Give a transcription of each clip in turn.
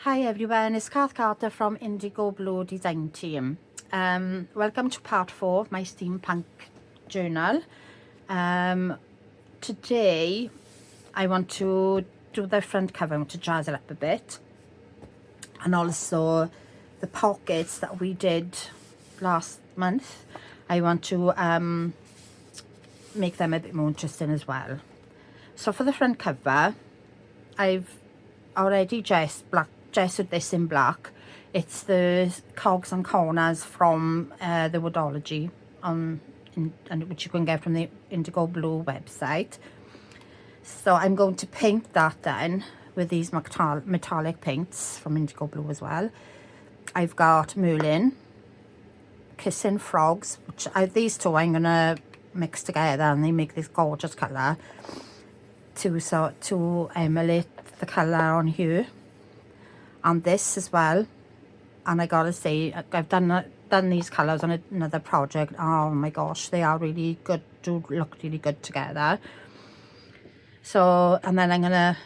Hi everyone, it's Cath from Indigo Blue Design Team. Welcome to part 4 of my Steampunk journal. Today I want to do the front cover. I want to jazz it up a bit, and also the pockets that we did last month. I want to make them a bit more interesting as well. So for the front cover, I've already gessoed this in black. It's the cogs and corners from the Woodology which you can get from the Indigo Blue website. So I'm going to paint that then with these metallic paints from Indigo Blue as well. I've got Merlin, Kissing Frogs, which these two I'm gonna mix together and they make this gorgeous colour to emulate the colour on here, and this as well. And I gotta say, I've done these colours on another project. Oh my gosh, they are really good, do look really good together. So, and then I'm gonna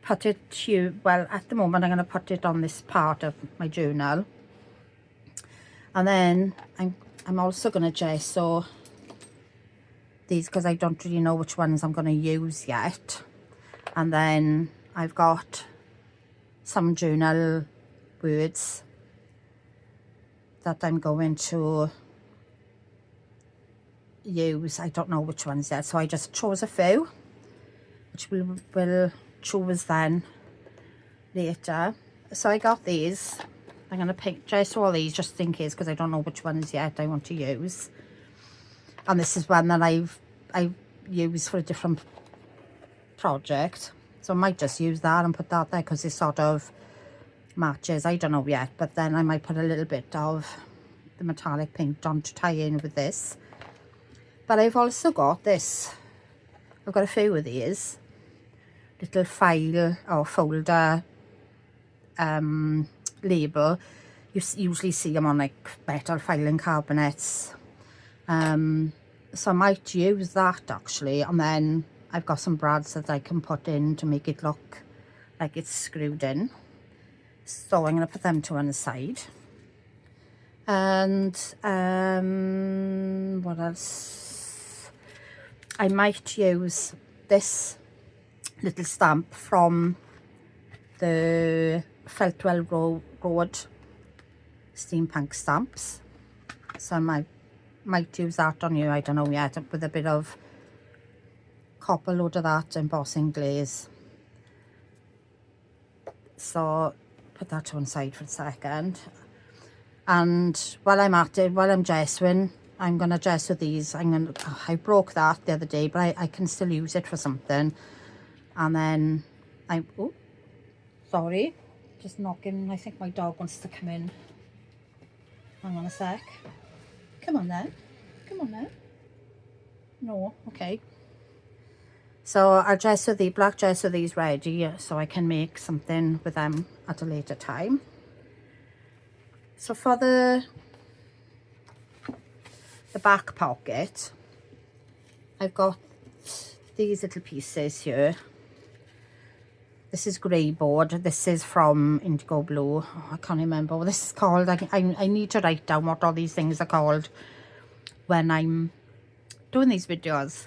put it here. Well, at the moment I'm gonna put it on this part of my journal, and then I'm also gonna gesso these because I don't really know which ones I'm gonna use yet. And then I've got some journal words that I'm going to use. I don't know which ones yet, so I just chose a few, which we'll choose then later. So I got these. I'm going to paint just all these just in case, because I don't know which ones yet I want to use. And this is one that I've used for a different project, so I might just use that and put that there because it sort of matches. I don't know yet, but then I might put a little bit of the metallic paint on to tie in with this. But I've also got this. I've got a few of these little file or folder label. You usually see them on like metal filing cabinets. So I might use that actually, and then I've got some brads that I can put in to make it look like it's screwed in. So I'm going to put them to one side. And what else? I might use this little stamp from the Feltwell Road Steampunk stamps. So I might use that on you, I don't know yet, with a bit of copper load of that embossing glaze. So put that to one side for a second. And while I'm at it, while I'm gessoing, I'm going to gesso these. I broke that the other day, but I can still use it for something. And then oh, sorry, just knocking. I think my dog wants to come in. Hang on a sec. Come on then. Come on then. No, okay. So I'll gesso the black gesso these ready so I can make something with them at a later time. So for the back pocket, I've got these little pieces here. This is grey board. This is from Indigo Blue. Oh, I can't remember what this is called. I need to write down what all these things are called when I'm doing these videos.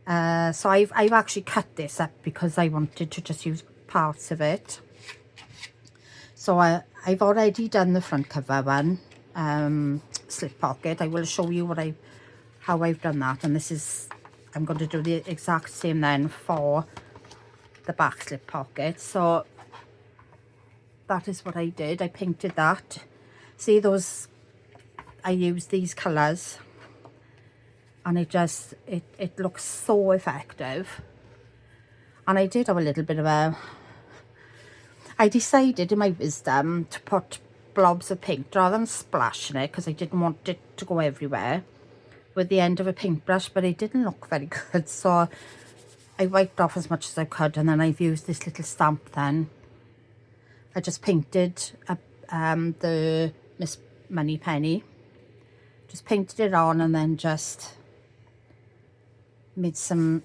So I've actually cut this up because I wanted to just use parts of it. So I've already done the front cover one, slip pocket. I will show you how I've done that, and I'm going to do the exact same then for the back slip pocket. So that is what I did. I painted that. See those? I used these colours, and it looks so effective. And I did have a little bit of I decided in my wisdom to put blobs of paint rather than splashing it, because I didn't want it to go everywhere with the end of a paintbrush, but it didn't look very good. So I wiped off as much as I could, and then I've used this little stamp then. I just painted the Miss Moneypenny. Just painted it on and then just made some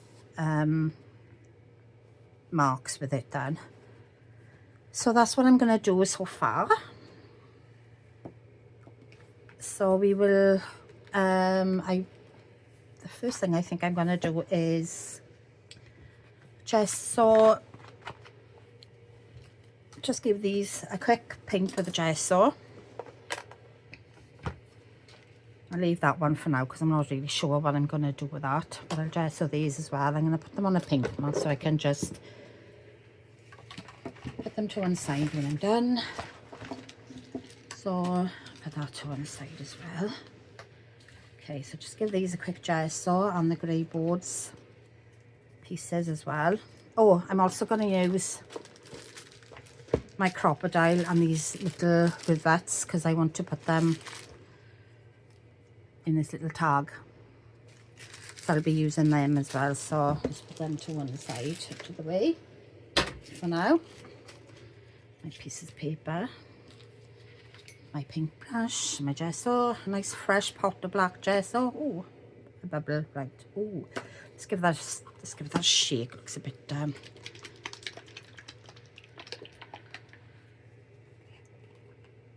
marks with it then. So that's what I'm going to do so far. So we will, the first thing I think I'm going to do is just give these a quick paint with the gesso. I'll leave that one for now because I'm not really sure what I'm going to do with that. But I'll gesso these as well. I'm going to put them on a paint mat so I can just put them to one side when I'm done. So put that to one side as well. Okay, so just give these a quick gesso on the grey boards pieces as well. Oh, I'm also going to use my crocodile and these little rivets because I want to put them in this little tag. So I'll be using them as well. So just put them to one side, out of the way for now. My pieces of paper, my paintbrush, my gesso, a nice fresh pot of black gesso. Oh, a bubble, right. Oh, let's give that a shake. Looks a bit ah,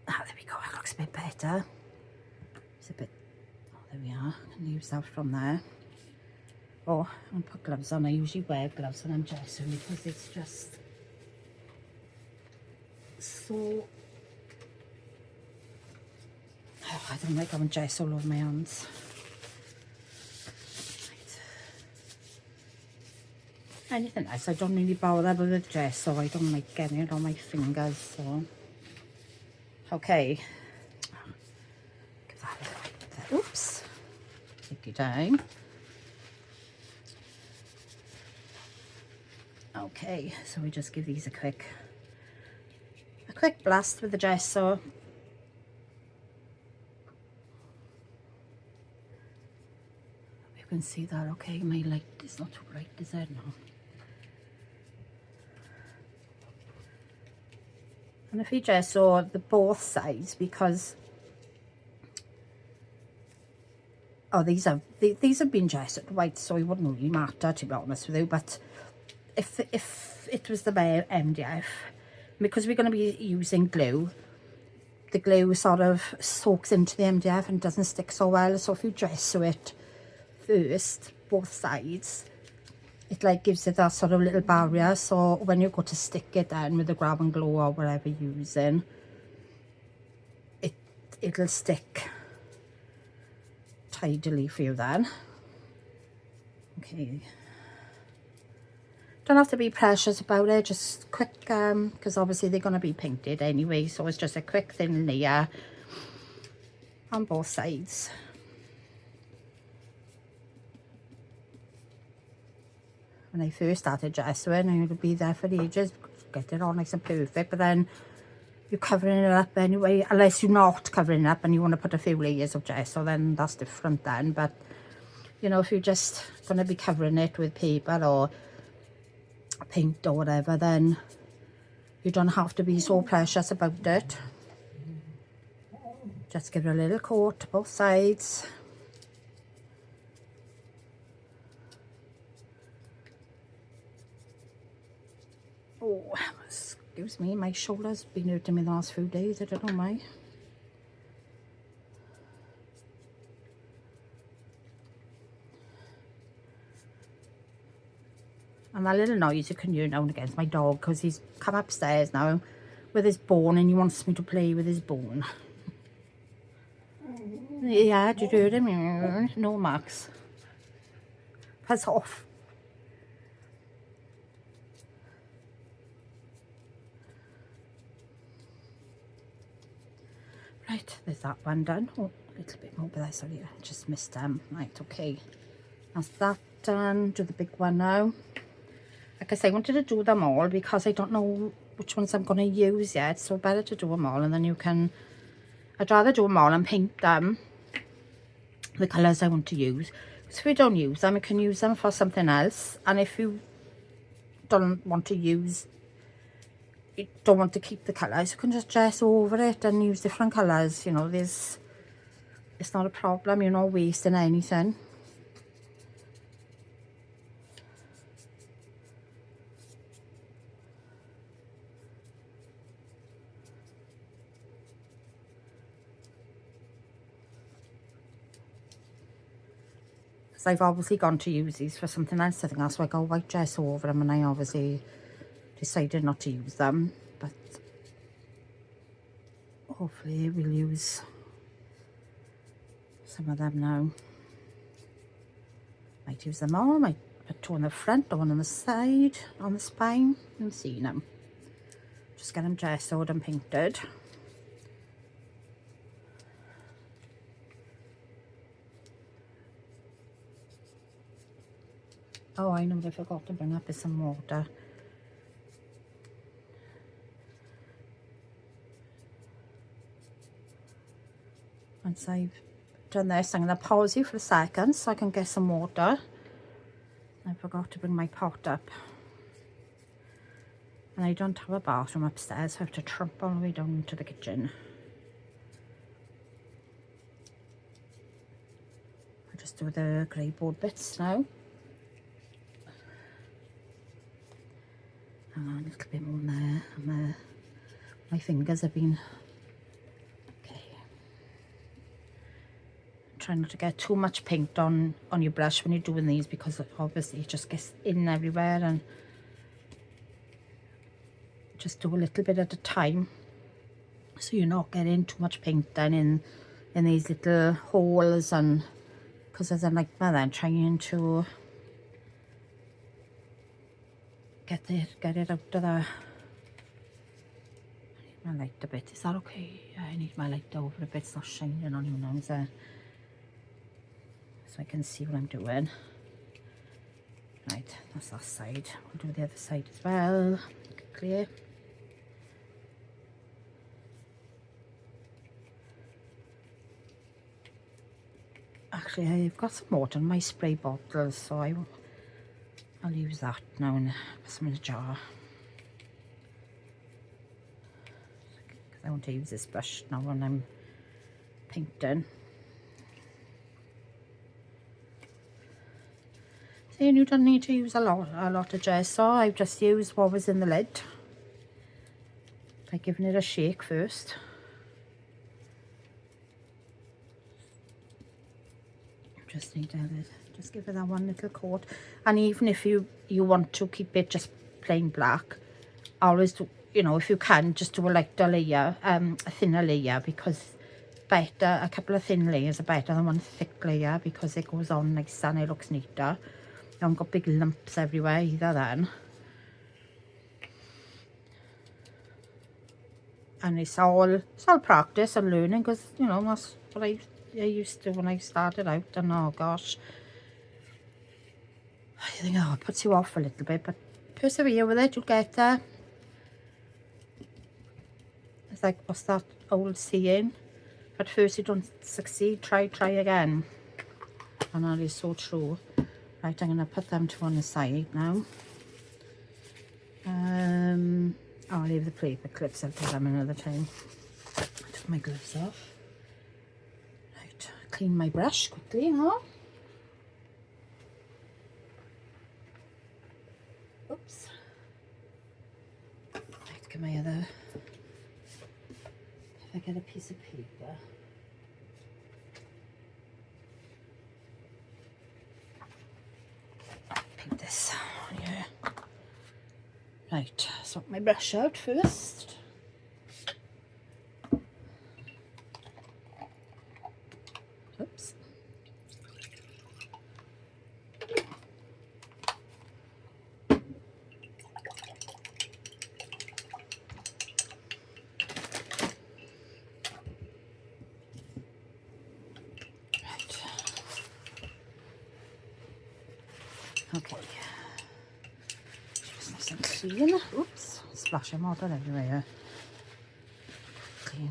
there we go. It looks a bit better. It's a bit. Oh, there we are. I can use that from there. Oh, I'm gonna put gloves on. I usually wear gloves when I'm gessoing because it's just so. Oh, I don't like having gesso all over my hands. Anything else, I don't really bother with the gesso. I don't like getting it on my fingers. So, okay. Give that a little bit. Oops. Take it down. Okay, so we just give these a quick blast with the gesso. You can see that. Okay, my light is not too bright, is it? No. And if you gesso the both sides, because these have been gessoed white, so it wouldn't really matter, to be honest with you. But if it was the bare MDF, because we're going to be using glue, the glue sort of soaks into the MDF and doesn't stick so well. So if you gesso it first, both sides, it like gives it that sort of little barrier. So when you go to stick it down with the grab and glue or whatever you're using, it'll stick tidily for you then. Okay. Don't have to be precious about it, just quick, because obviously they're going to be painted anyway, so it's just a quick thin layer on both sides. When I first started gessoing, I would be there for ages, get it all nice and perfect, but then you're covering it up anyway, unless you're not covering it up and you want to put a few layers of gesso, then that's different then. But you know, if you're just going to be covering it with paper or paint or whatever, then you don't have to be so precious about it. Just give it a little coat both sides. Oh, excuse me, my shoulder's been hurting me the last few days. I don't know why. And that little noise you can hear now and again is my dog, because he's come upstairs now with his bone and he wants me to play with his bone. Yeah, did you hear him? No, Max. Pass off. Right, there's that one done. Oh, a little bit more, but that's sorry, I just missed them. Right, okay. That's that done. Do the big one now. Like I say, I wanted to do them all because I don't know which ones I'm going to use yet. So better to do them all, and then you can... I'd rather do them all and paint them the colours I want to use. So if you don't use them, you can use them for something else. And if you don't want to use... You don't want to keep the colours, you can just gesso over it and use different colours. You know, it's not a problem. You're not wasting anything. because I've obviously gone to use these for something else. I think that's why I got white dress over them, and I obviously decided not to use them, but hopefully we'll use some of them now. Might use them all, might put two on the front, one on the side, on the spine, and see now. Just get them gessoed and painted. Oh, I know what I forgot to bring up is some water. Once I've done this, I'm going to pause you for a second so I can get some water. I forgot to bring my pot up. And I don't have a bathroom upstairs, so I have to trump all the way down to the kitchen. I'll just do the grey board bits now. And a little bit more there, and there. My fingers have been... Okay. Try not to get too much paint on your brush when you're doing these, because obviously it just gets in everywhere, and just do a little bit at a time so you're not getting too much paint down in these little holes, and because there's a nightmare then trying to get it out of there. I need my light a bit. Is that okay? Yeah, I need my light over a bit. It's not shining on you now, is it? So I can see what I'm doing. Right, that's that side. We'll do the other side as well. Clear. Actually, I've got some water in my spray bottle, so I'll use that now and put some in a jar. Because I want to use this brush now when I'm painting. See, you don't need to use a lot of gesso. I've just used what was in the lid by giving it a shake first. Just need to just give it that one little coat. And even if you want to keep it just plain black, always do, you know, if you can, just do a lighter layer, a thinner layer, because better, a couple of thin layers are better than one thick layer, because it goes on nicer and it looks neater. You haven't got big lumps everywhere either then. And it's all practice and learning, because, you know, that's what I used to when I started out, and oh gosh, I think, oh, it puts you off a little bit, but persevere with it, you'll get there. It's like, what's that old saying? At first you don't succeed, try again. And that is so true. Right, I'm going to put them to one side now. I'll leave the paper clips, I'll do them another time. I took my gloves off. Right, clean my brush quickly now. Oops. Right, get my other... If I get a piece of paper. Paint this on here. Right, sort my brush out first. Oops. Right. Okay. Just nice and clean. Oops, splashing water everywhere. Clean.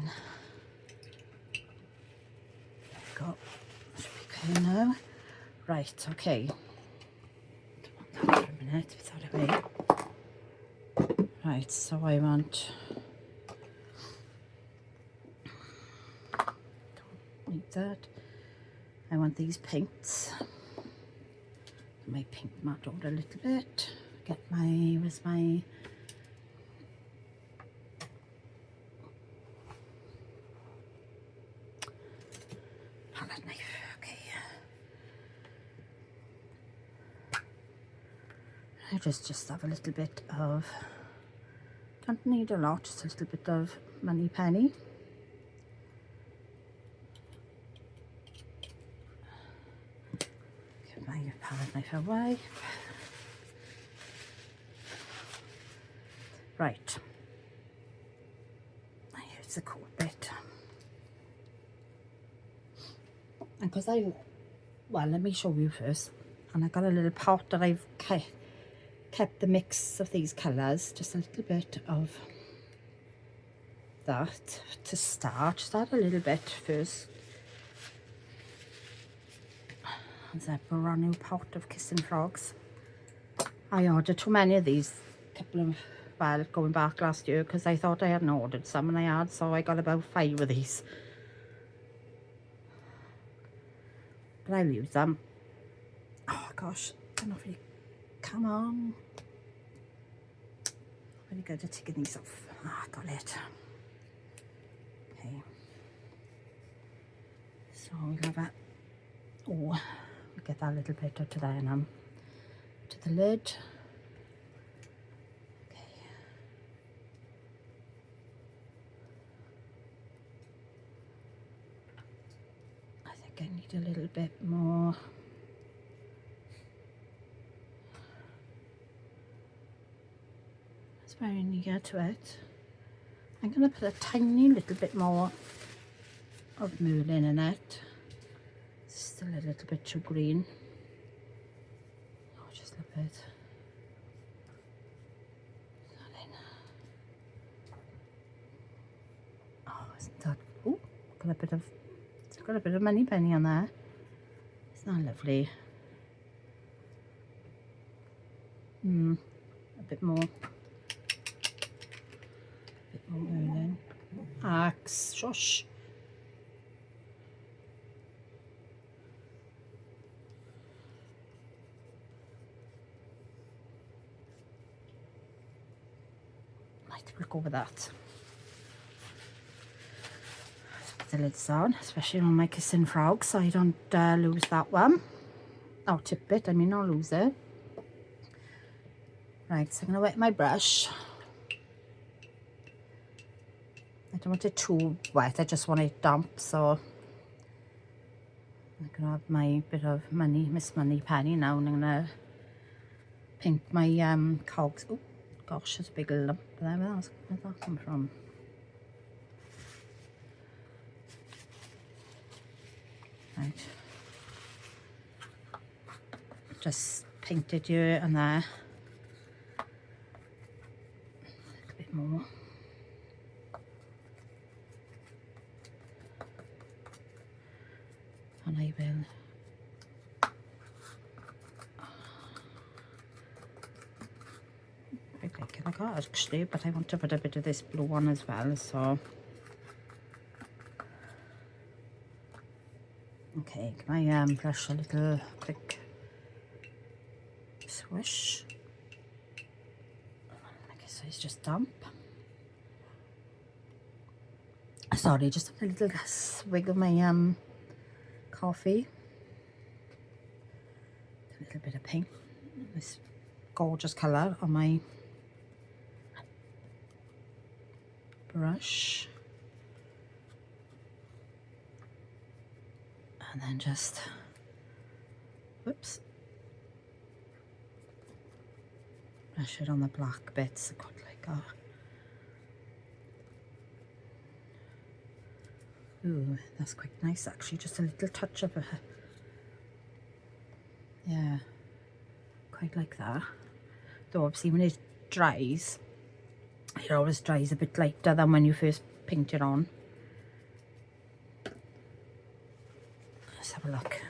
There we go. Should be clean now. Right, okay. Don't want that for a minute, it's out of the way. Right, so I want... Don't need that. I want these paints. My pink mat over a little bit. Get my, where's my palette knife? Okay. I just have a little bit of, don't need a lot, just a little bit of money penny. Give my palette knife away. Right, here's the coat bit. And because well, let me show you first. And I got a little pot that I've kept the mix of these colours, just a little bit of that to start a little bit first. There's a brand new pot of kissing frogs. I ordered too many of these well, going back last year, because I thought I hadn't ordered some, and I had, so I got about 5 of these. But I'll use them. Oh gosh, I don't know if you come on. Very good at taking these off. Ah, got it. Okay. So we'll have a, we'll get that little bit out to there now. To the lid. I need a little bit more. It's very near to it. I'm going to put a tiny little bit more of Merlin in it. It's still a little bit too green. Oh, just a bit. Oh, isn't that? Oh, got a bit of. Got a bit of money penny on there. Isn't that lovely? A bit more. A bit more Merlin. Axe, shush. Right, we'll go with that. The lids on, especially on my kissing frog, so I don't lose that one. Oh, tip it, I mean I'll lose it. Right, so I'm going to wet my brush. I don't want it too wet, I just want it damp, so I'm going to have my bit of Miss Money penny now, and I'm going to paint my cogs. Oh gosh, there's a big lump there. Where's that come from? Right, just painted here and there, a bit more. And I will I like that actually, but I want to put a bit of this blue on as well, so okay, can I brush a little quick swish? I guess it's just damp. Sorry, just a little swig of my coffee. A little bit of pink. This gorgeous colour on my brush. And then just, whoops, brush it on the black bits, got like that. Ooh, that's quite nice actually, just a little touch of a, yeah, quite like that. Though obviously when it dries, it always dries a bit lighter than when you first paint it on. Let's have a look.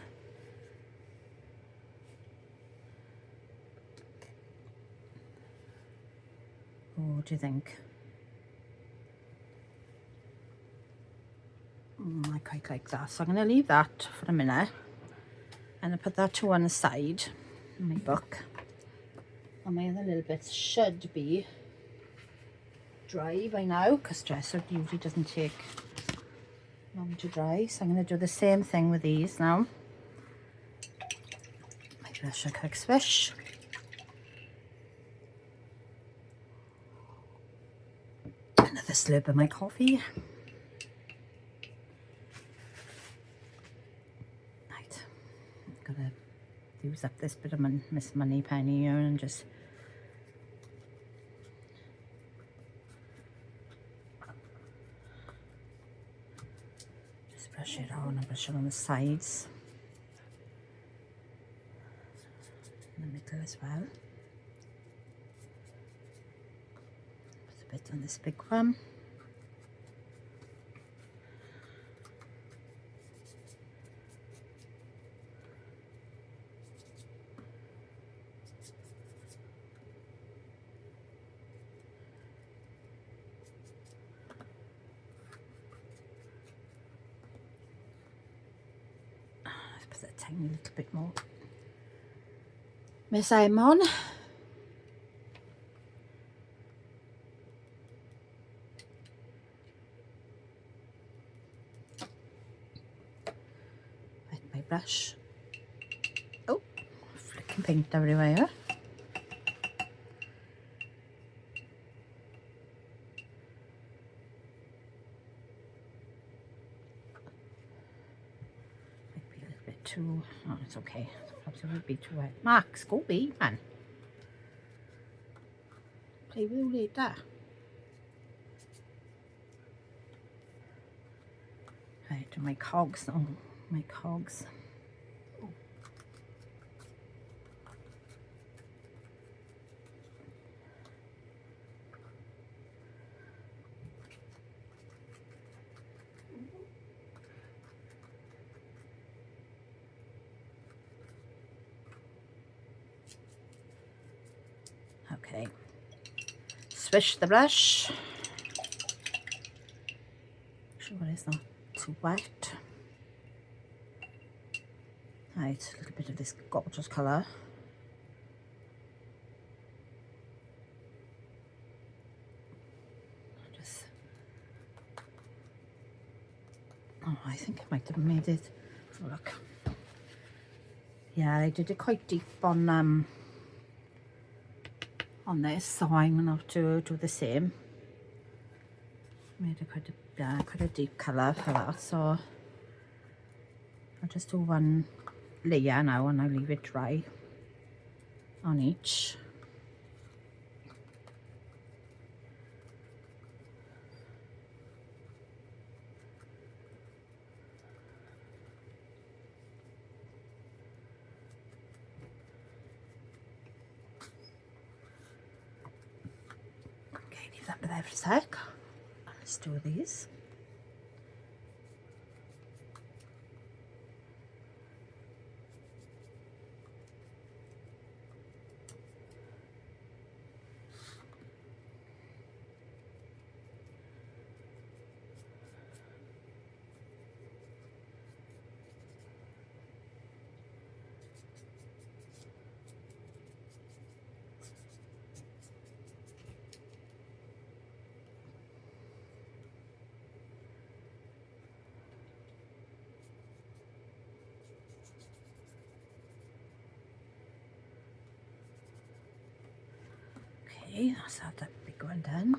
Oh, what do you think? I quite like that. So I'm going to leave that for a minute. And I put that to one side in my book. And my other little bits should be dry by now, because dresser usually doesn't take long to dry. So I'm going to do the same thing with these now. My brush a quick swish. Another slurp of my coffee. Right, gotta use up this bit of Miss Money Penny here and just brush it on and brush it on the sides, in the middle as well. Put a bit on this big one. Put a tiny little bit more Miss M on. Wet my brush. Oh, flicking paint everywhere. Too, oh, it's okay. Perhaps it would be too wet. Max, go be, man. Play with you later. Right, to my cogs. Oh, my cogs. Oh. Okay, swish the brush. Make sure it's not too wet. Right, a little bit of this gorgeous colour. Oh, I think I might have made it. Oh, look. Yeah, I did it quite deep on this, so I'm going to have to do the same. Made it quite a deep colour for that, so I'll just do one layer now and I'll leave it dry on each. Leave that there for a sec. Let's do these. Okay, that's how that big one done.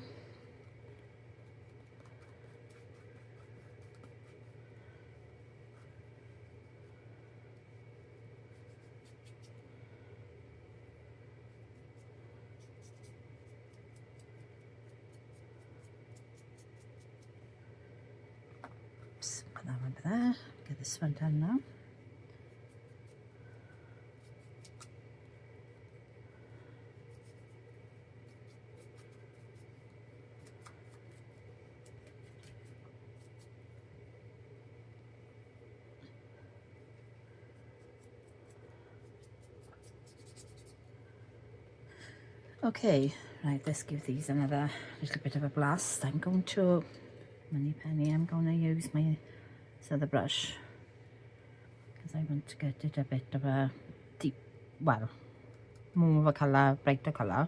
Oops, put that one there. Get this one done now. Okay, right, let's give these another little bit of a blast. I'm going to, Money Penny, I'm going to use my other brush because I want to get it a bit of a deep, well, more of a colour, brighter colour,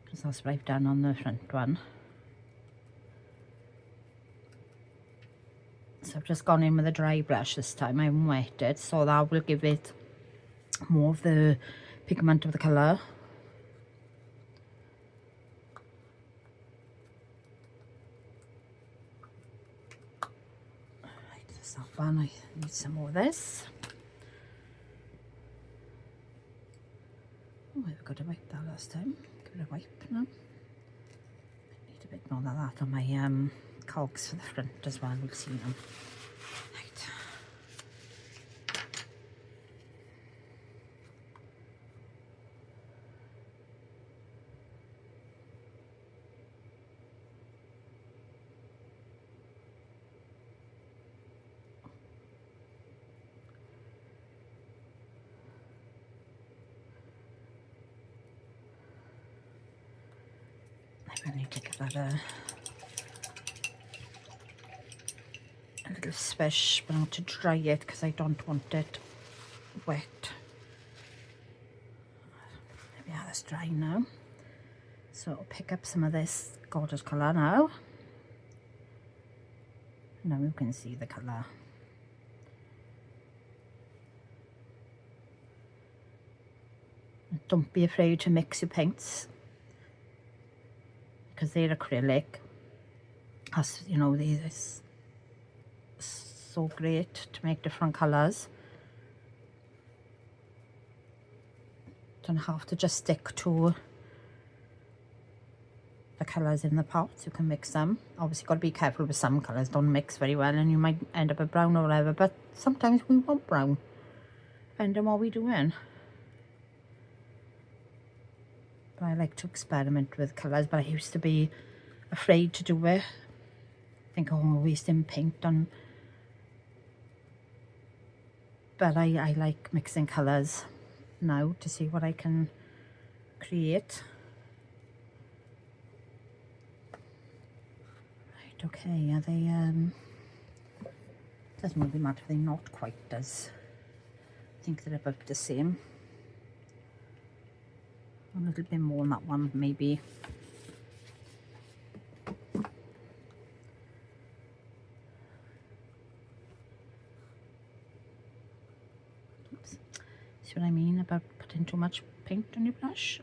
because that's what I've done on the front one. So I've just gone in with a dry brush this time. I haven't wet it, so that will give it more of the pigment of the colour. that one. I need some more of this. Oh, I forgot to wipe that last time. Give it a wipe now. Need a bit more than that on my cogs for the front as well. We'll see them. Right. I really need to give that a little swish, but not to dry it because I don't want it wet. There we are, that's dry now. So I'll pick up some of this gorgeous colour now. Now you can see the colour. Don't be afraid to mix your paints, because they're acrylic. As you know, they're so great to make different colours. Don't have to just stick to the colours in the pots. You can mix them. Obviously got to be careful with some colours, don't mix very well and you might end up with brown or whatever, but sometimes we want brown, depending on what we're doing. But I like to experiment with colours, but I used to be afraid to do it. Think, oh, I'm wasting paint on. But I like mixing colours now to see what I can create. Right, okay, are they, doesn't really matter if they're not quite as, I think they're about the same. A little bit more on that one, maybe. Oops. See what I mean about putting too much paint on your brush?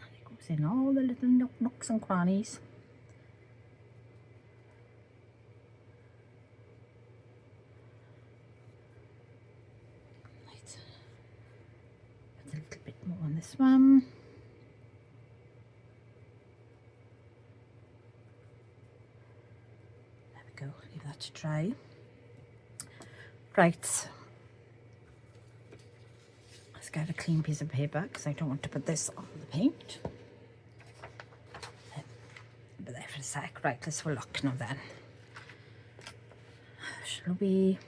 And it goes in all the little nooks and crannies. Right. Put a little bit more on this one. Go, leave that to dry. Right, let's get a clean piece of paper because I don't want to put this on the paint. But there for a sec. Right, let's have a look now then. Shall we?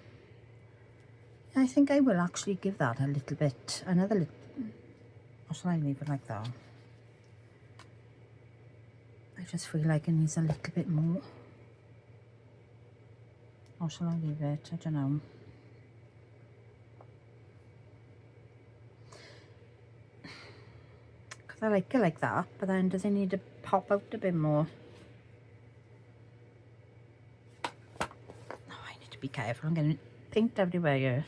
I think I will actually give that a little bit, another little, or shall I leave it like that? I just feel like it needs a little bit more. Or shall I leave it? I don't know. Because I like it like that, but then does it need to pop out a bit more? Oh, I need to be careful. I'm getting paint everywhere here.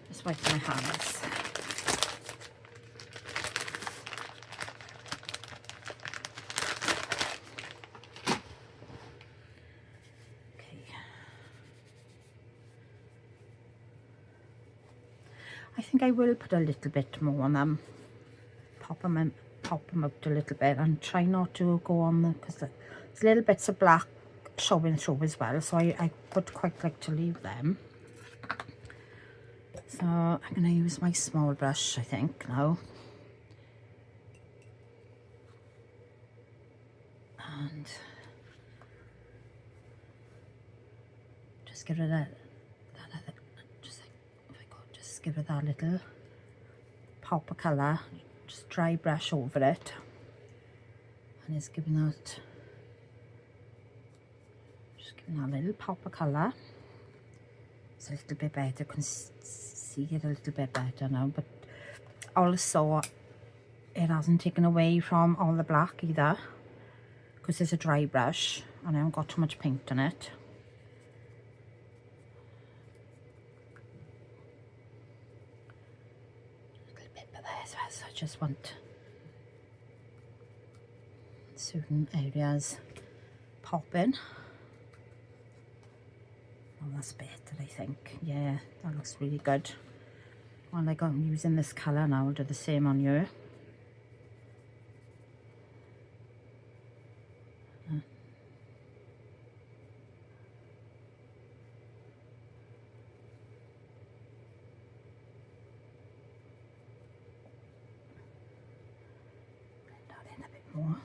Just wipe my hands. I think I will put a little bit more on them, pop them out a little bit, and try not to go on them because there's little bits of black showing through as well, so I would quite like to leave them. So I'm going to use my small brush, I think, now. And just give it give it that little pop of colour, just dry brush over it, and it's giving that, just giving that little pop of colour. It's a little bit better, you can see it a little bit better now, but also it hasn't taken away from all the black either, because it's a dry brush and I haven't got too much paint on it. So I just want certain areas popping. that's better, I think. Yeah, that looks really good. Well, like I'm using this colour now, I'll do the same on you. Blend that in a bit more.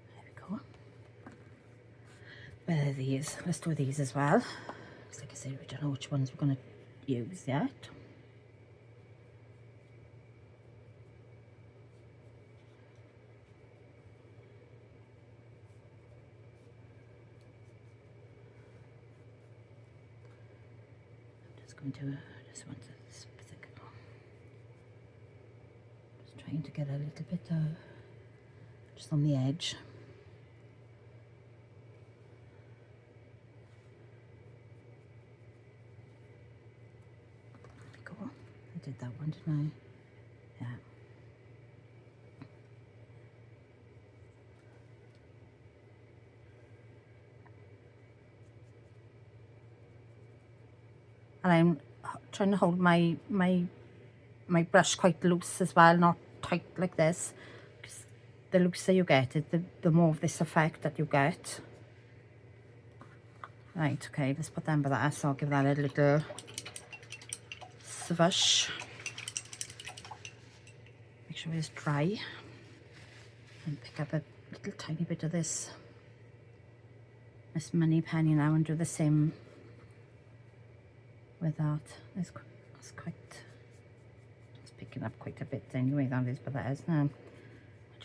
There we go. Where are these? Let's do these as well. Because like I said, we don't know which ones we're going to use yet. I'm just going to just want this particular. Just trying to get a little bit just on the edge. I did that one, didn't I? Yeah. And I'm trying to hold my brush quite loose as well, not tight like this. Because the looser you get it, the more of this effect that you get. Right, okay, let's put them by that. So I'll give that a little swish. Make sure it's dry. And pick up a little tiny bit of this money penny now and do the same with that. It's quite, it's picking up quite a bit anyway, that is, but that is now.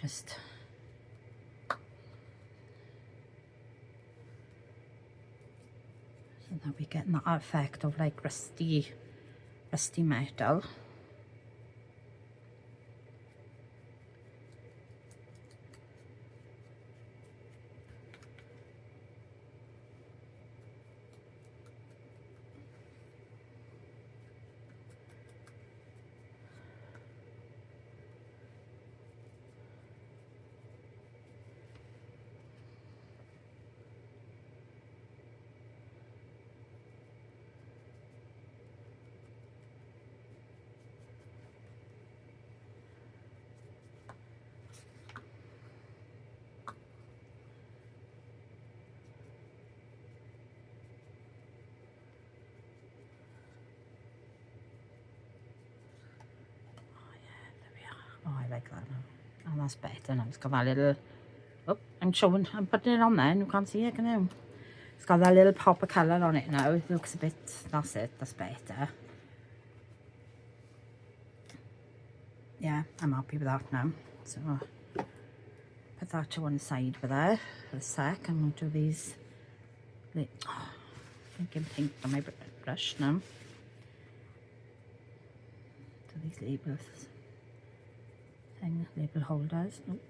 Just so that we're getting that effect of like rusty metal. Oh, I like that now. Oh, that's better now. It's got that little... Oh, I'm putting it on there and you can't see it, can you? It's got that little pop of colour on it now. It looks a bit... That's it. That's better. Yeah, I'm happy with that now. So, put that to one side for there for a sec. I'm going to do these... Oh, I think I'm pink on my brush now. Do these labels. Label holders. Nope.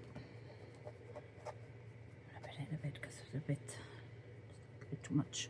Wrap it in a bit because it's a bit too much.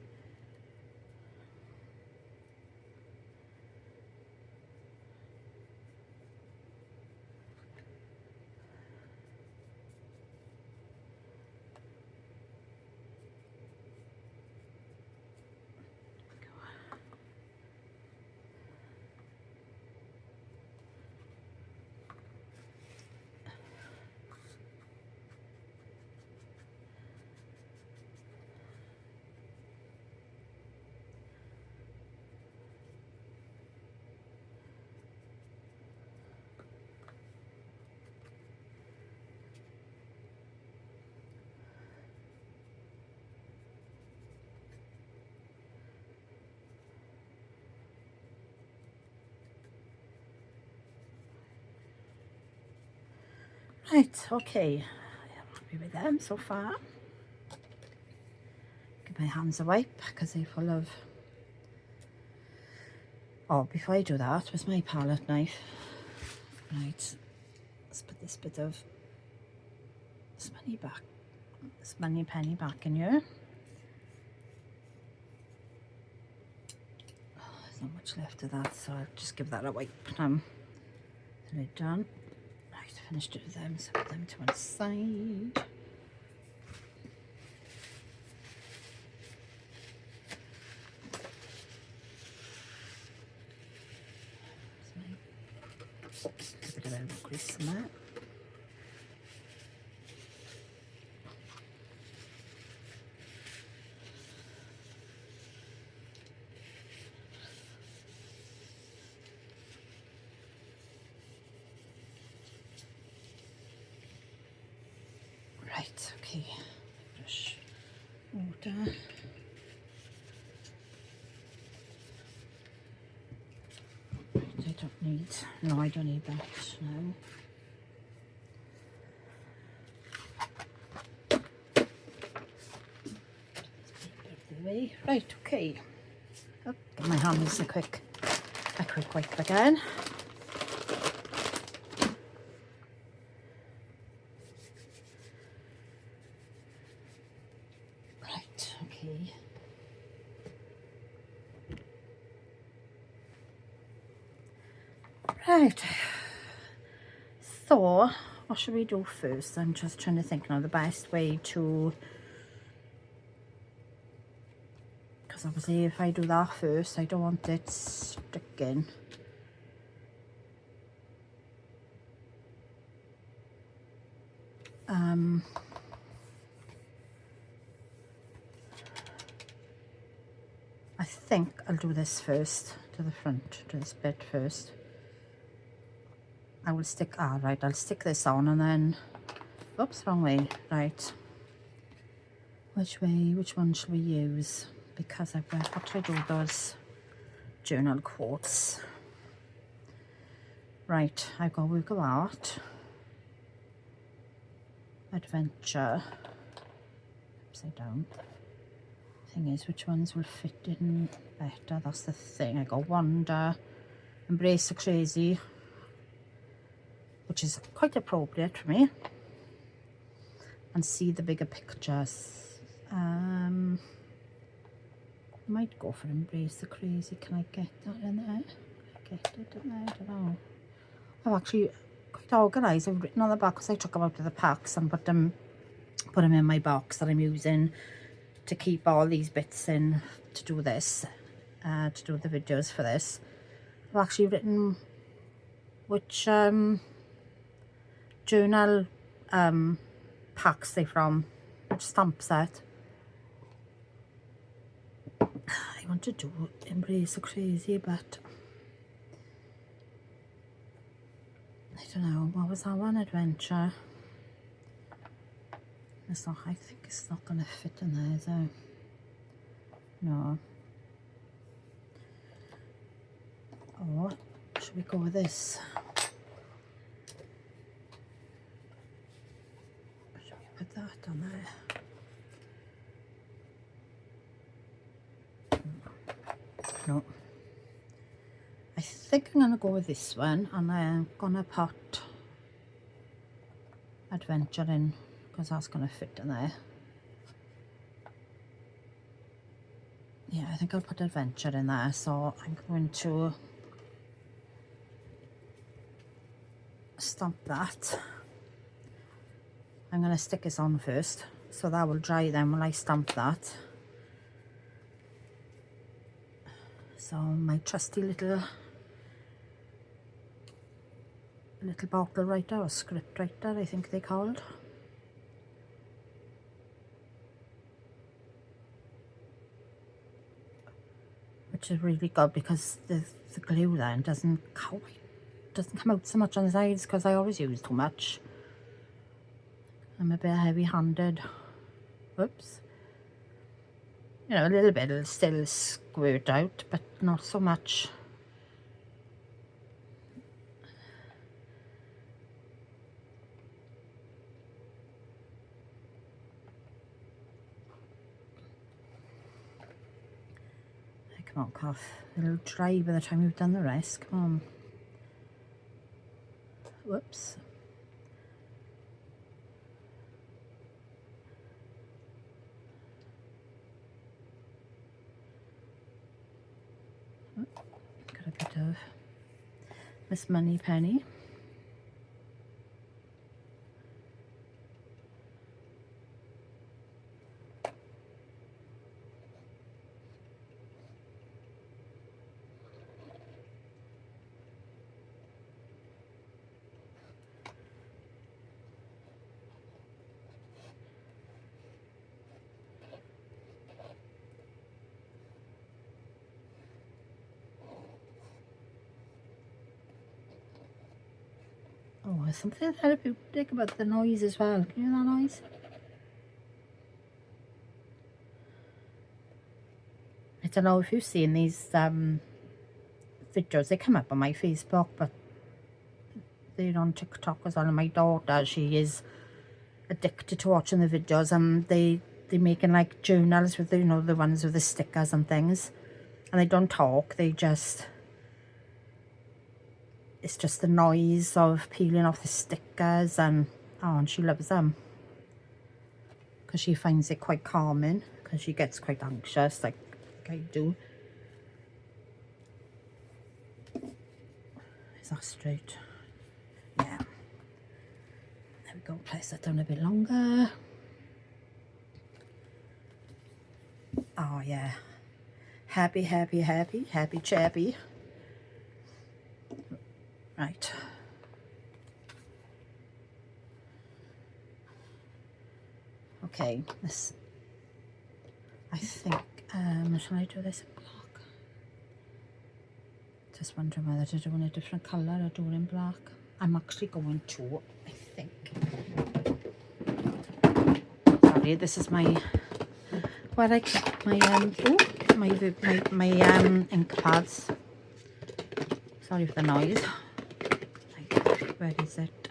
Right, okay, I'm happy with them so far. Give my hands a wipe because they're full of... Oh, before I do that, where's my palette knife? Right, let's put this bit of this money penny back in here. Oh, there's not much left of that, so I'll just give that a wipe now. Lid done. Right. Right, finished with them, so put them to one side. Give it a little grease in there. Right, okay, brush water. Right, I don't need, no, I don't need that now. Away. Right, okay. Oh, give my hands a quick wipe again. Right, okay. Right. So, what should we do first? I'm just trying to think now the best way to, because obviously if I do that first, I don't want it sticking. I think I'll do this first, to the front, to this bit first. I will stick, right, I'll stick this on and then, oops, wrong way, right. Which one shall we use? Because I've got, what should I do with those journal quotes? Right, we've got art, adventure, upside down. Thing is, which ones will fit in better? That's the thing. I got wonder, embrace the crazy, which is quite appropriate for me, and see the bigger pictures. Might go for embrace the crazy. Can I get that in there? Get it in there? I don't know. I've actually quite organised. I've written on the back because I took them out of the packs and put them in my box that I'm using to keep all these bits in to do this, to do the videos for this. I've actually written which journal packs they're from, which stamp set. I want to do embrace the crazy, but I don't know, what was that one? Adventure. It's not, I think it's not going to fit in there, so no. Or should we go with this? Should we put that on there? No. I think I'm going to go with this one, and I'm going to put adventure in because that's going to fit in there. Yeah, I think I'll put adventure in there, so I'm going to stamp that. I'm going to stick this on first, so that will dry then when I stamp that. So my trusty little bottle writer or script writer, I think they're called. Which is really good because the glue then doesn't come out so much on the sides because I always use too much. I'm a bit heavy-handed. Whoops. You know, a little bit will still squirt out, but not so much. Come on, Cath. It'll dry by the time you've done the rest. Come on. Whoops. Got a bit of Miss Moneypenny. Oh, there's something therapeutic about the noise as well. Can you hear that noise? I don't know if you've seen these videos. They come up on my Facebook, but they're on TikTok as well. And my daughter, she is addicted to watching the videos, and they're making like journals with the, you know, the ones with the stickers and things, and they don't talk, they just, it's just the noise of peeling off the stickers, and oh, and she loves them because she finds it quite calming, because she gets quite anxious like I do. Is that straight? Yeah. There we go, place that down a bit longer. Oh yeah, happy, happy, happy, happy, chappy. Right. Okay, this, I think, shall I do this in black? Just wondering whether to do in a different colour or do it in black. I'm actually going to, I think. Sorry, this is my, where I keep my, my ink pads. Sorry for the noise. Where is it?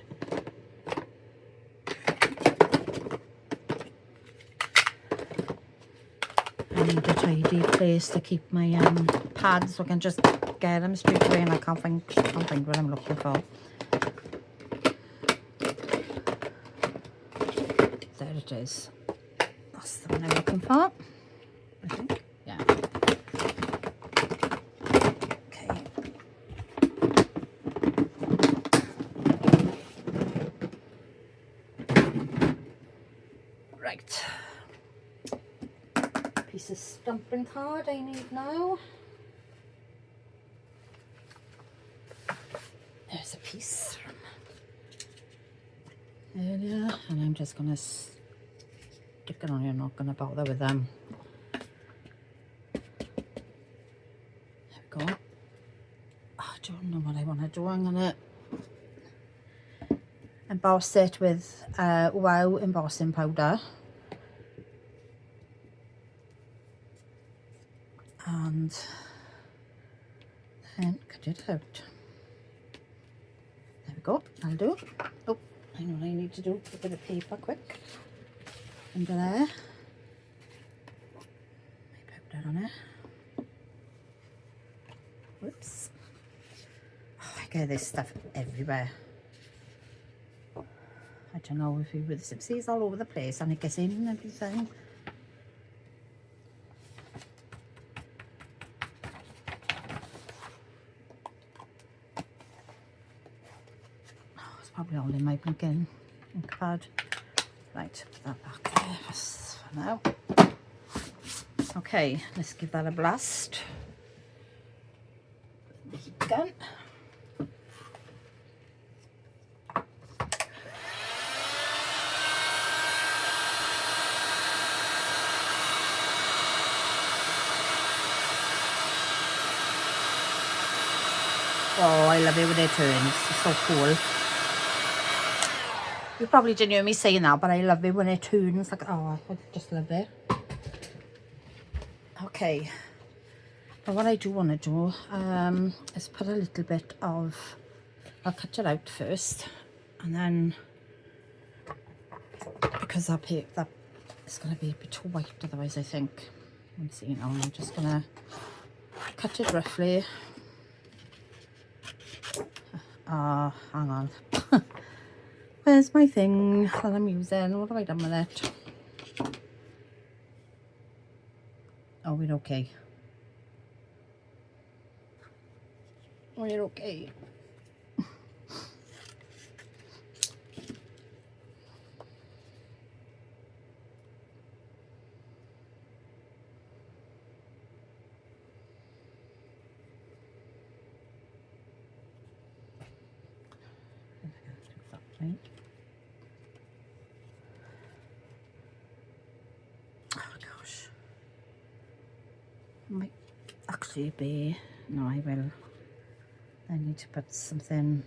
I need a tidy place to keep my pads so I can just get them straight away, and I can't find what I'm looking for. There it is. That's the one I'm looking for, I think. Yeah. Okay. Right. Piece of stamping card I need now. There's a piece from earlier, and I'm just going to stick it on here. I'm not going to bother with them. There we go. I don't know what I want to do. I'm going to emboss it with Wow embossing powder. And then cut it out. There we go, I'll do. Oh, I know what I need to do. A bit of paper quick. Under there. My powder on it. Whoops. Oh, I get this stuff everywhere. I don't know if you with Sipsies all over the place, and it gets in and everything. Probably all in my blinking ink pad. Right, put that back there for now. Okay, let's give that a blast. The heat gun. Oh, I love it when it turns. It's so cool. You probably didn't hear me saying that, but I love it when it turns. Like, oh, I just love it. Okay. But what I do want to do is put a little bit of, I'll cut it out first, and then, because that it's going to be a bit too white otherwise, I think. Let's see now, I'm just going to cut it roughly. Hang on. Where's my thing that I'm using? What have I done with it? Oh, we're okay. We're okay. Exactly. Oh gosh. Might actually be, no, I will. I need to put something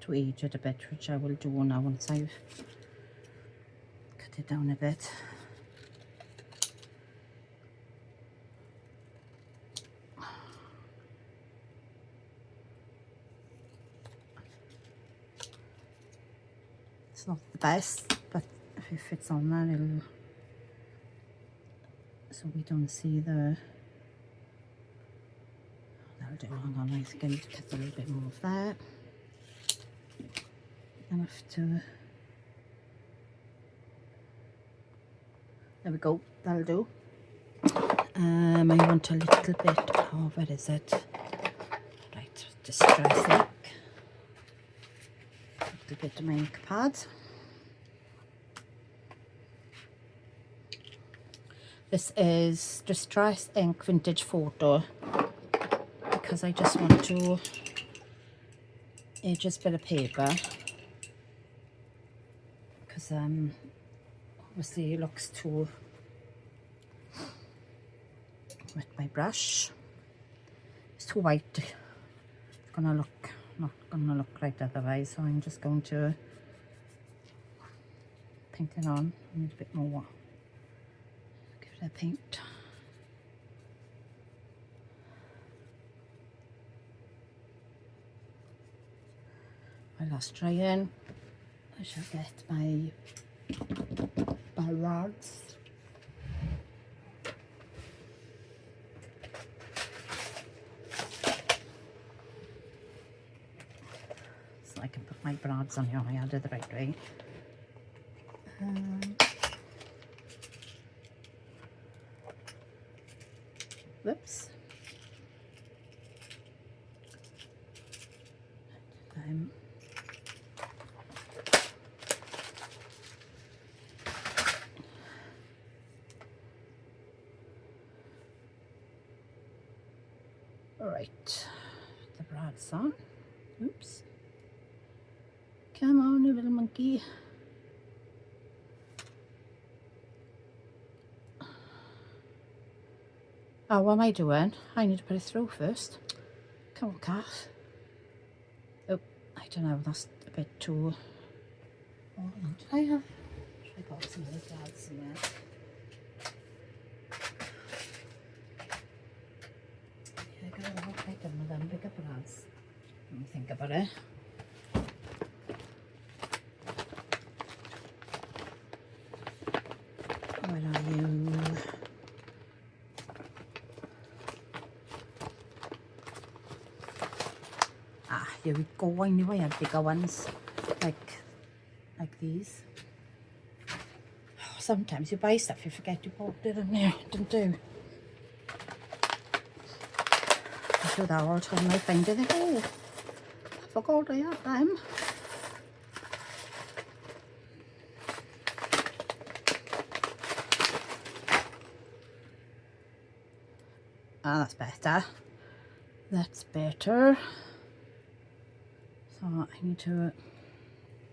to age it a bit, which I will do now once I've cut it down a bit. It's not the best, but if it fits on there, it'll, so we don't see the, that'll do. Hang on, I think I need to cut a little bit more of that. Enough to, there we go, that'll do. I want a little bit, oh, where is it? Right, distress ink. A little bit of my ink pad. This is Distress Ink Vintage Photo, because I just want to age this bit of paper, because obviously it looks too with my brush. It's too white. It's gonna look not gonna look right otherwise, so I'm just going to paint it on. I need a bit more. Give it a paint. While that's drying, I shall get my rods. So I can put my rods on here. I did the right way. Whoops. Right, the rods on. Oops. Come on, you little monkey. Oh, what am I doing? I need to put it through first. Come on, Cath. Oh, I don't know, that's a bit too... Oh, did I have... Should I got some other rods in there? Yeah, I got a lot like them with them bigger rods. Let me think about it. Where are you? Ah, here we go. I knew I had bigger ones, like these. Oh, sometimes you buy stuff, you forget you bought it, and you didn't do. I do that all the time. I find it, oh, I forgot I had them. Ah, that's better. That's better. So I need to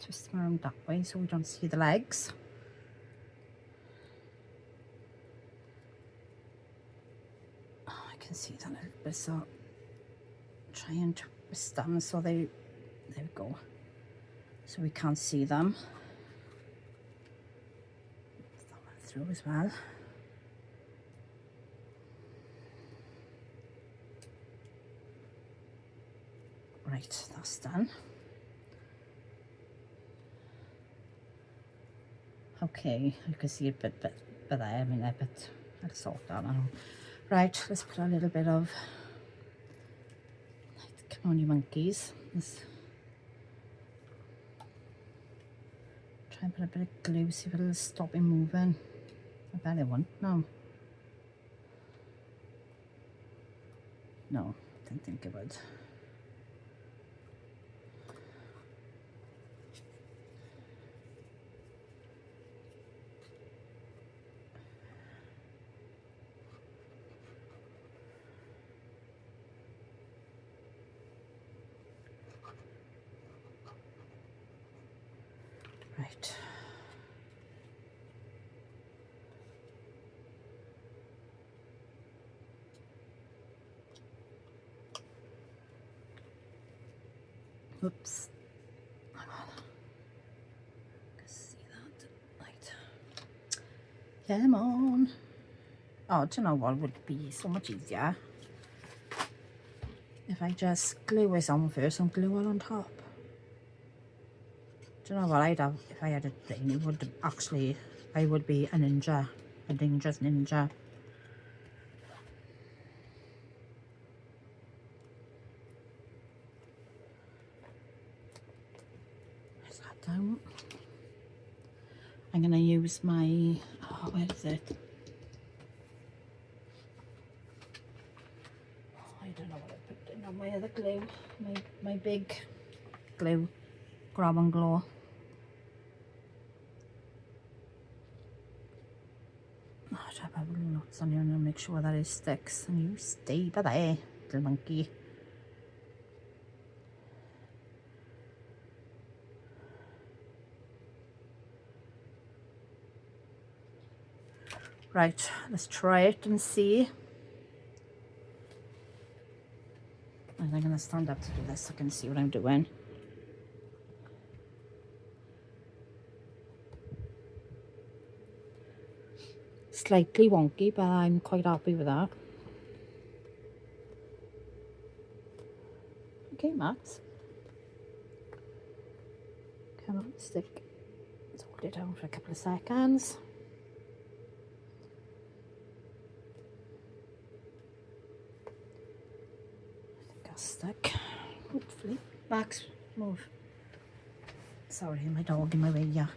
twist them around that way so we don't see the legs. Oh, I can see that a little bit, so try and twist them so they, there we go, so we can't see them. Put that one through as well. Right, that's done. Okay, you can see a bit there, I mean, a bit, I'll sort that out. Right, let's put a little bit of, come on you monkeys, let's try and put a bit of glue, see if it'll stop him moving. I bet it won't, no. No, didn't think it would. Right. Oops. Come on. Oh, do you know what would be so much easier? If I just glue this on first and glue it on top. Do you know what I'd have if I had a thing? It would actually, I would be a ninja, a dangerous ninja. Press that down. I'm going to use my, oh, where is it? I don't know what I put in on my other glue, my big glue, grab and glue. Oh, I should have little knots on here and make sure that it sticks. And you stay by there, little monkey. Right, let's try it and see. And I'm going to stand up to do this so I can see what I'm doing. Slightly wonky, but I'm quite happy with that. Okay, Max. Come on, stick. Let's hold it down for a couple of seconds. I think I'll stick. Hopefully. Max, move. Sorry, my dog in my way, yeah.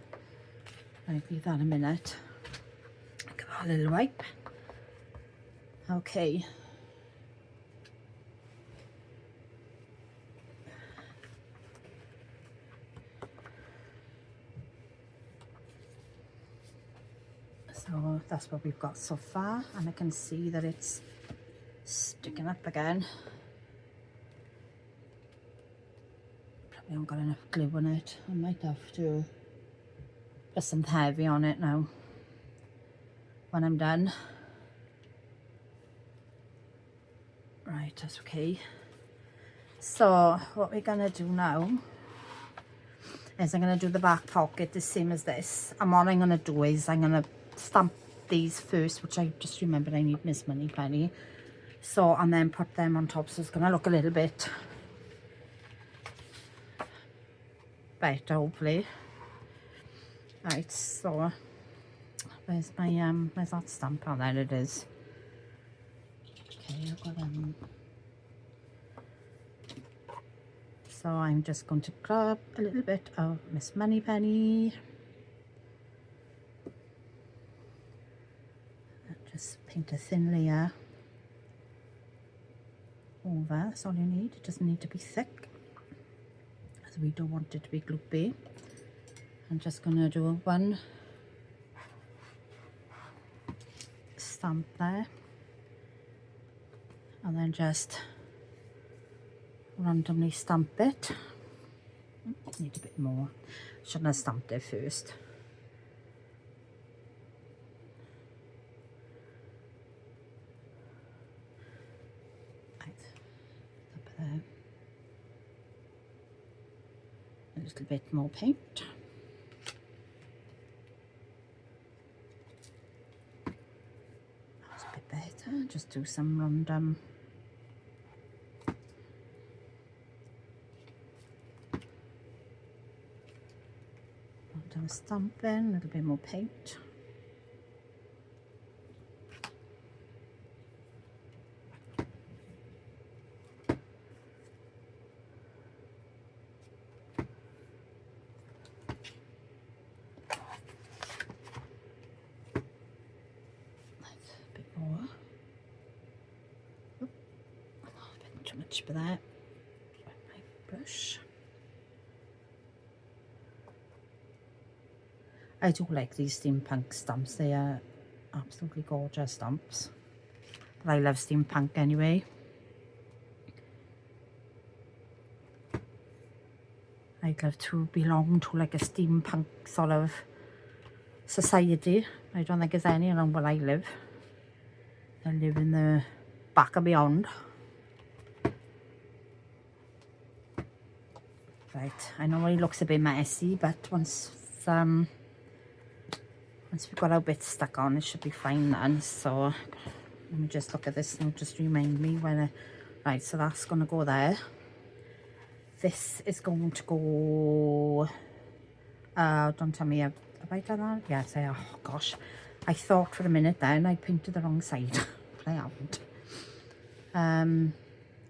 I'll leave that a minute. Give that a little wipe. Okay. So that's what we've got so far, and I can see that it's sticking up again. Probably haven't got enough glue on it. I might have to put some heavy on it now when I'm done. Right, that's okay. So what we're gonna do now is I'm gonna do the back pocket the same as this, and what I'm gonna do is I'm gonna stamp these first, which I just remembered I need Miss Moneypenny. So, and then put them on top, so it's gonna look a little bit better, hopefully. Right, so where's my where's that stamp? Oh, there it is. Okay, I've got so I'm just going to grab a little bit of Miss Moneypenny. Just paint a thin layer over. That's all you need. It doesn't need to be thick, as we don't want it to be gloopy. I'm just going to do one stamp there, and then just randomly stamp it. Need a bit more. Shouldn't have stamped it first. There. A little bit more paint. That's a bit better. Just do some random. Random stamping. A little bit more paint. Too much for that. My brush. I do like these steampunk stamps. They are absolutely gorgeous stamps. But I love steampunk anyway. I'd love to belong to like a steampunk sort of society. I don't think there's any around where I live. I live in the back of beyond. Right, I know it looks a bit messy, but once Once we've got our bits stuck on, it should be fine then. So let me just look at this now, just remind me when I, right, so that's going to go there. This is going to go, don't tell me, have I done that? Yes, I have. Oh gosh, I thought for a minute then I painted the wrong side, but I haven't.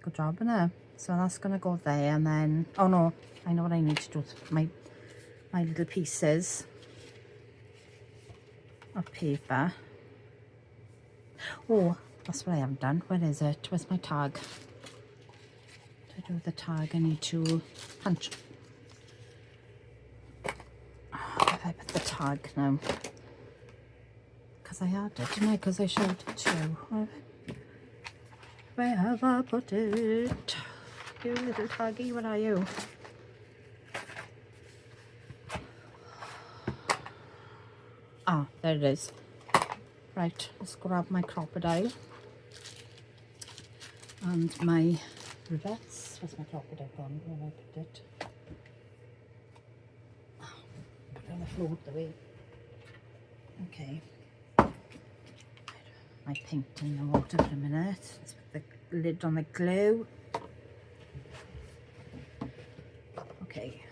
Good job, innit? So that's going to go there, and then, oh no, I know what I need to do with my little pieces of paper. Oh, that's what I haven't done. Where is it? Where's my tag? To do the tag, I need to punch. Where have I put the tag now? Because I had it, didn't I? Because I showed it to you. Where have I put it? You little taggy, where are you? Ah, there it is. Right, let's grab my crocodile and my rivets. Where's my crocodile gone? Where have I put it? Oh, put it on the floor the way. Okay. My paint in the water for a minute. Let's put the lid on the glue. Okay.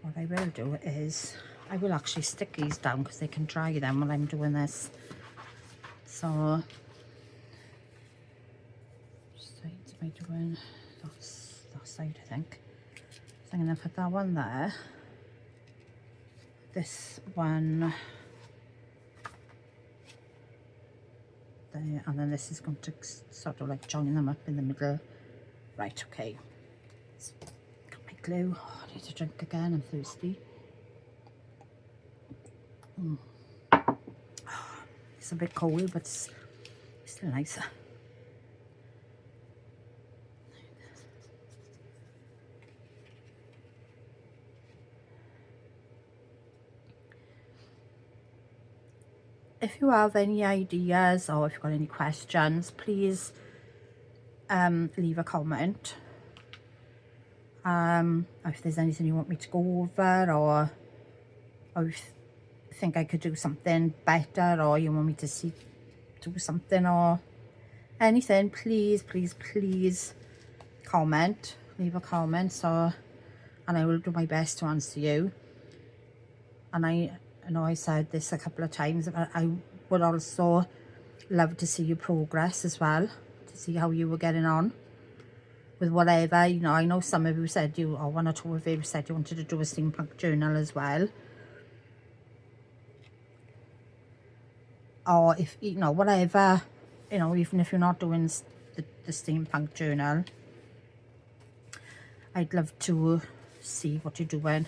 What I will do is, I will actually stick these down because they can dry them while I'm doing this. So, sides am I doing? That's that side, I think. So I'm going to put that one there. This one there, and then this is going to sort of like join them up in the middle. Right, okay. Got my glue. Oh, I need to drink again, I'm thirsty. It's a bit cold, but it's still nice. If you have any ideas or if you've got any questions, please leave a comment. If there's anything you want me to go over, or if you think I could do something better, or you want me to do something or anything, please comment, leave a comment, and I will do my best to answer you. And I know I said this a couple of times, but I would also love to see your progress as well, to see how you were getting on with whatever, you know. I know some of you said or one or two of you said you wanted to do a steampunk journal as well, or if, you know, whatever, you know, even if you're not doing the steampunk journal, I'd love to see what you're doing.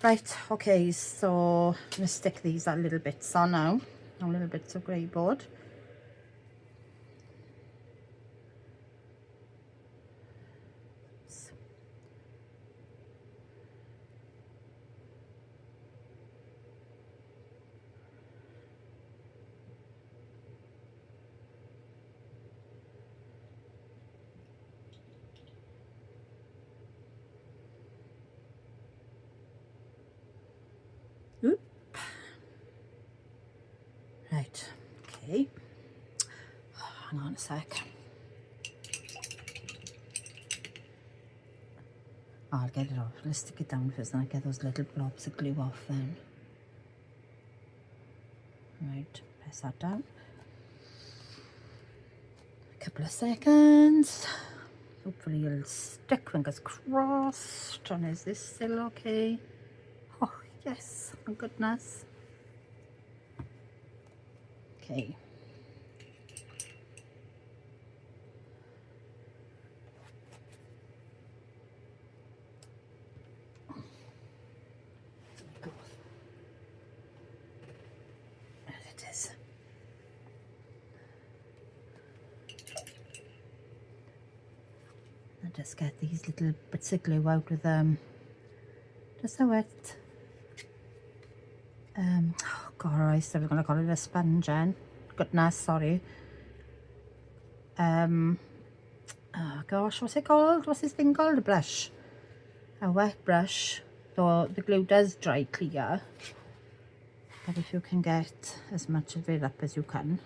Right, okay, so I'm going to stick these little bits on now, little bits of grey board. Oop. Right, okay. Hang on a sec. I'll get it off. Let's stick it down first, and I'll get those little blobs of glue off then. Right, press that down. A couple of seconds. Hopefully it'll stick, fingers crossed. And is this still okay? Oh, yes, thank goodness. Okay. There it is. I'll just get these little bits of glue out with just so it oh god, I still gonna call it a sponge, and goodness, sorry. oh gosh, what's it called? What's this thing called? A brush. A wet brush. Though the glue does dry clear. But if you can get as much of it up as you can.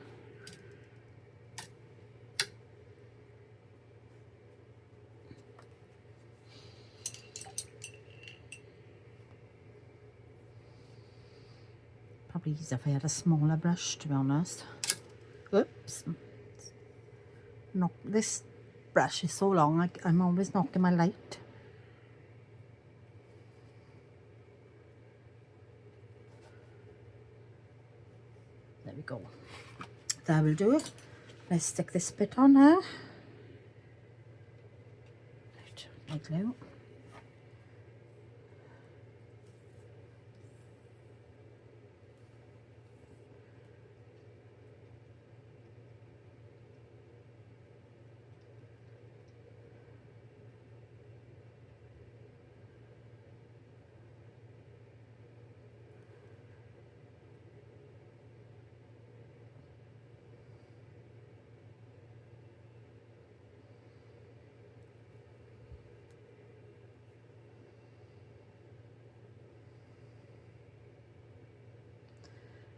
Probably easier if I had a smaller brush, to be honest. Oops. This brush is so long, I'm always knocking my light. There we go. That will do it. Let's stick this bit on now. Right, my glue.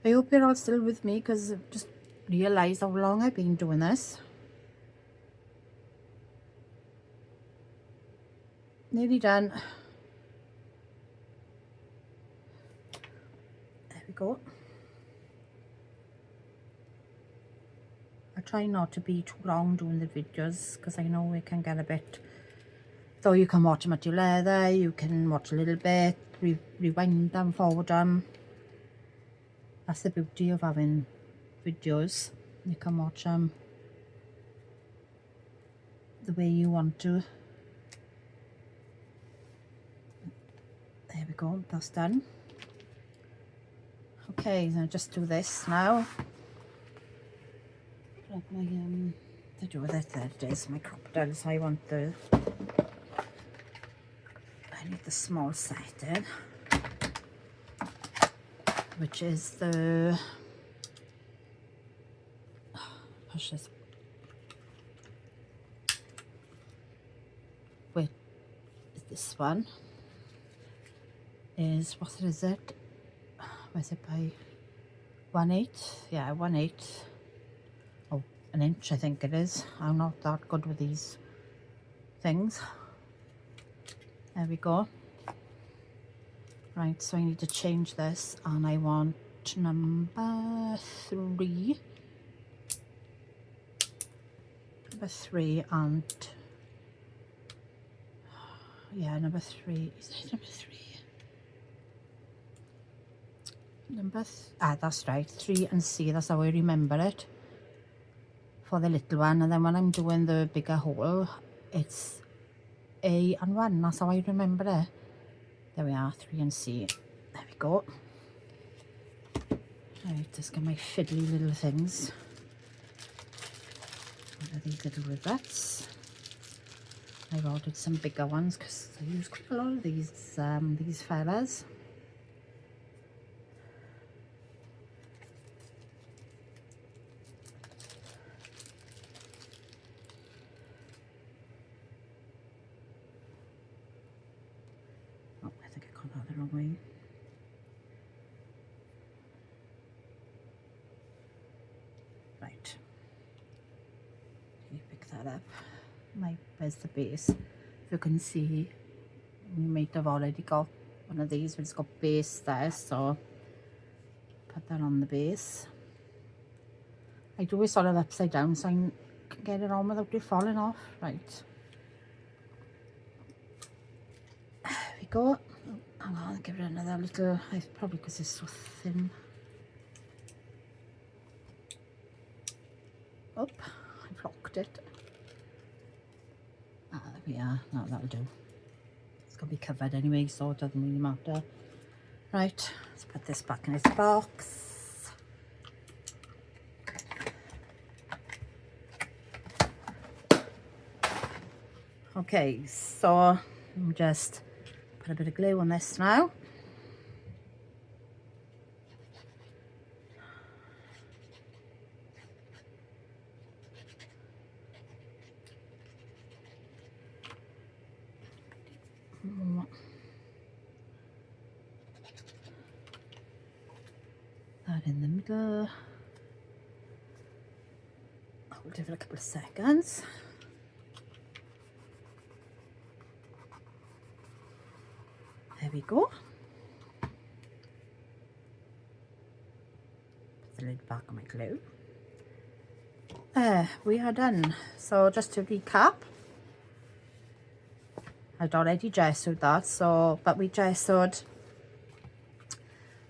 I hope you're all still with me because I've just realised how long I've been doing this. Nearly done. There we go. I try not to be too long doing the videos because I know it can get a bit, though you can watch them at your leisure, you can watch a little bit, rewind them, forward them. That's the beauty of having videos. You can watch them the way you want to. There we go, that's done. Okay, so I'll just do this now. Grab my to do with it. There it is, my crocodile. So I need the small set in, which is the push this. Wait, this one is, what is it? Where's it by 1/8? Yeah, 1/8. Oh, an inch I think it is. I'm not that good with these things. There we go. Right, so I need to change this, and I want number 3. Number 3 and yeah, number 3. Is it number 3? That's right, 3 and C. That's how I remember it for the little one, and then when I'm doing the bigger hole, it's A and 1. That's how I remember it. There we are, 3 and C. There we go. Right, just get my fiddly little things. What are these little rivets? I've ordered some bigger ones because I use quite a lot of these fellas. Oh, I think I got that the wrong way. Right. You pick that up. Where's the base? If you can see, you might have already got one of these, but it's got base there, so put that on the base. I do it sort of upside down so I can get it on without it falling off. Right. There we go. Hang on, I'll give it another little, probably because it's so thin. Oh, I've locked it. There we are. No, that'll do. It's going to be covered anyway, so it doesn't really matter. Right, let's put this back in its box. Okay, so I'll just put a bit of glue on this now. that in the middle. Hold it for a couple of seconds. There we go. Put the lid back on my glue. There, we are done. So just to recap, I'd already gessoed that, so, but we gessoed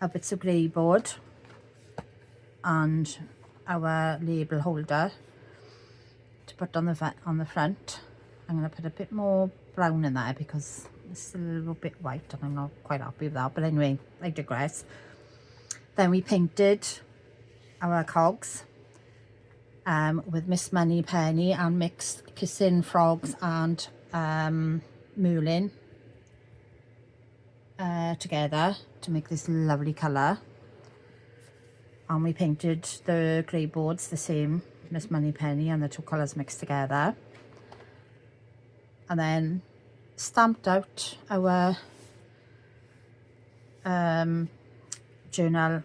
our bits of grey board and our label holder to put on the front. I'm going to put a bit more brown in there because it's a little bit white and I'm not quite happy with that, but anyway, I digress. Then we painted our cogs with Miss Money Penny and mixed Kissing Frogs and Merlin together to make this lovely colour. And we painted the grey boards the same, Miss Money Penny, and the two colours mixed together. And then stamped out our journal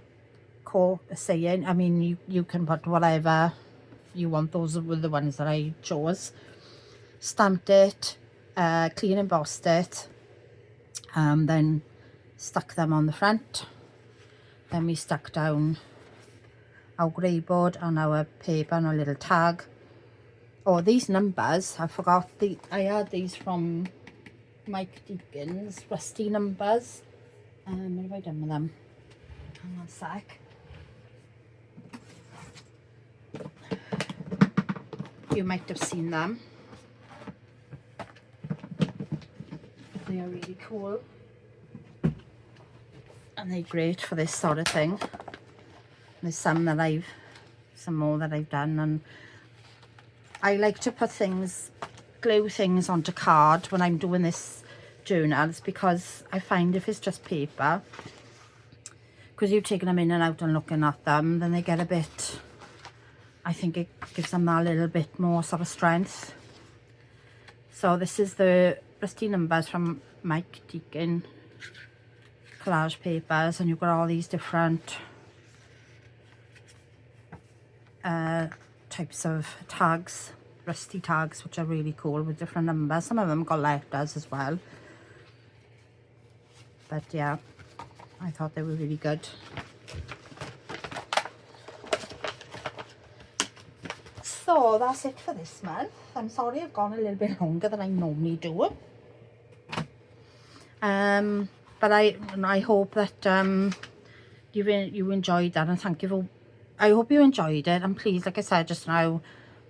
saying, I mean, you can put whatever you want. Those were the ones that I chose. Stamped it, clean embossed it, then stuck them on the front. Then we stuck down our grey board and our paper and a little tag. Oh, these numbers, I forgot, I had these from Mike Deacon's rusty numbers. What have I done with them? Hang on a sec. You might have seen them. They are really cool. And they're great for this sort of thing. There's some more that I've done, and I like to put glue things onto card when I'm doing this journals, because I find if it's just paper, because you've taken them in and out and looking at them, then they get a bit, I think it gives them that little bit more sort of strength. So this is the rusty numbers from Mike Deacon collage papers, and you've got all these different types of tags, rusty tags, which are really cool with different numbers. Some of them got letters as well, but yeah, I thought they were really good. So that's it for this month. I'm sorry I've gone a little bit longer than I normally do, but I hope that you enjoyed that, and thank you for, I hope you enjoyed it. And please, like I said just now,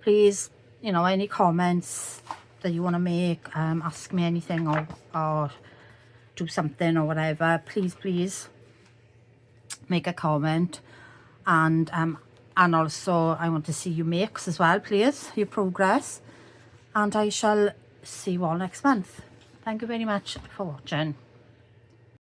please, you know, any comments that you want to make, ask me anything, or do something or whatever, please make a comment. And also I want to see your makes as well, please, your progress. And I shall see you all next month. Thank you very much for watching.